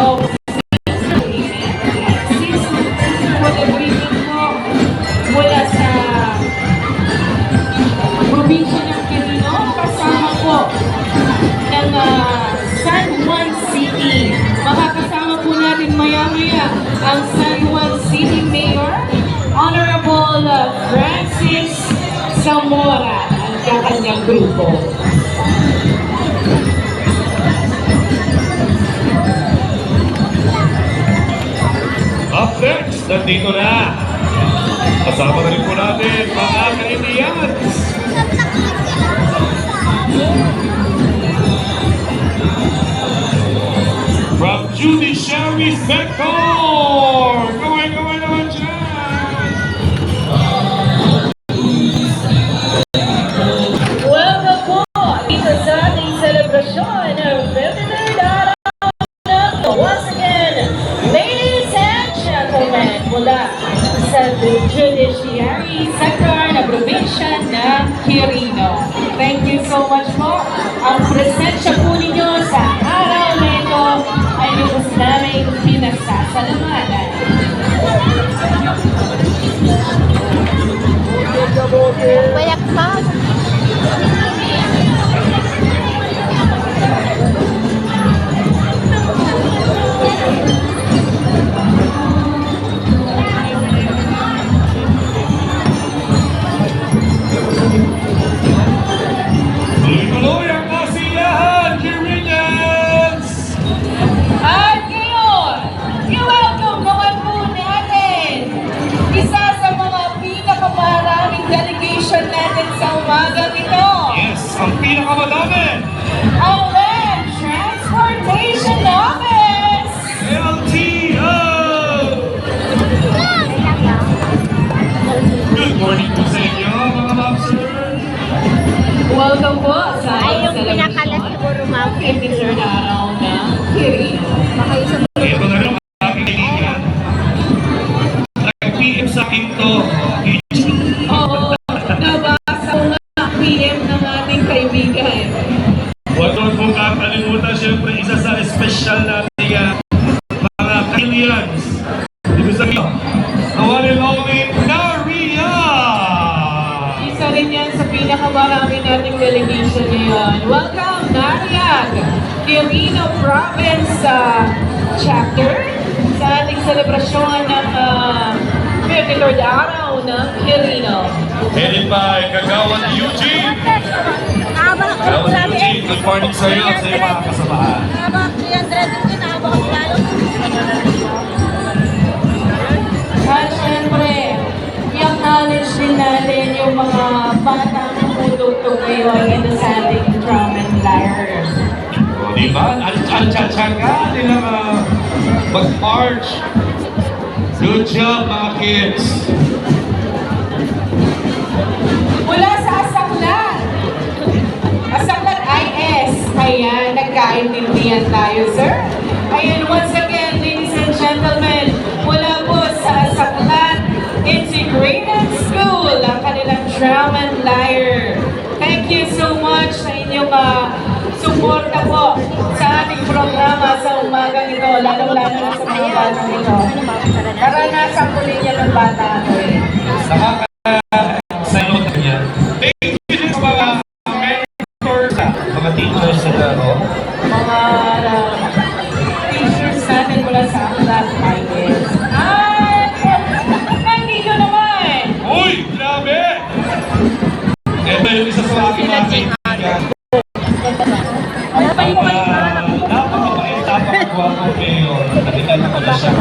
of Pag-agreement po mula sa probinsya ng Quirino, kasama po ng San Juan City. Makakasama po natin maya-maya ang San Juan City Mayor, Honorable Francis Zamora, ang kakanyang grupo. Up next, nandito na. Kasama na rin po natin mga ka-Indians. From Judiciary Sector! Gawin naman dyan! Welcome po dito sa ating selebrasyon ng 53rd araw ng once again, ladies and gentlemen, mula sa Judiciary Sector na probinsya ng Quirino. Thank you so much po. Ang presensya po ninyo sa araw na ito ay lubos namin pinasasalamatan. Bayak pa. Tuloy-tuloy ang kasiyahan, Quirinians! At ngayon, i-welcome naman po natin isa sa mga pinakamaraming delegation natin sa umagang ito. Yes, ang pinakamadami! Ang Land Transportation Office! LTO! Good morning po sa inyo, mga mobster! Welcome po sa Ay, yung ating pinakalas celebration. siguro, ma'am. 53rd araw ng Quirino. Ito na rin ang aking kaibigan. Nag-PM sa akin to. Oo, nabasa ko nga PM ng ating kaibigan. Huwag naman pong kakalimutan, siyempre, isa sa espesyal natin mga Quirinians. Ibig sabihin, the one and only Naria! Isa rin yan sa pinakamarami nating delegation ngayon. Welcome, Nariag, Quirino Province Chapter sa ating selebrasyon ng 53rd araw ng Quirino. Headed by Kagawan Eugene. Nakabak ko Kagawan sabi eh. Eugene, good morning sa iyo sa iyo mga kasamahan. Nakabak 300 din, nakabak ko lalo. At syempre, i-acknowledge din natin yung mga batang tumutugtog ngayon ito sa ating drum and lyre. O, diba? Al-cha-cha-cha nilang mag-march. Good job, mga kids. Mula sa Asaklat. Asaklat IS. Ayan, nagkaintindihan tayo, sir. Ayan, once again, ladies and gentlemen, mula po sa Asaklat Integrated School, ang kanilang drum and lyre. Thank you so much sa inyong suporta po sa ating programa sa umagang ito, lalong-lalo na sa mga batang ito. Karanasan ko rin yan ng bata ako eh. Sa mga salot niya. Thank you din sa mga mentors, mga teachers na Mga teachers natin mula sa Aklat IS. At nandito naman! Uy! Grabe! Ito yung isa sa aking mga kaibigan. Napakabait, napakagwapo ngayon. Nakita na ko na siya.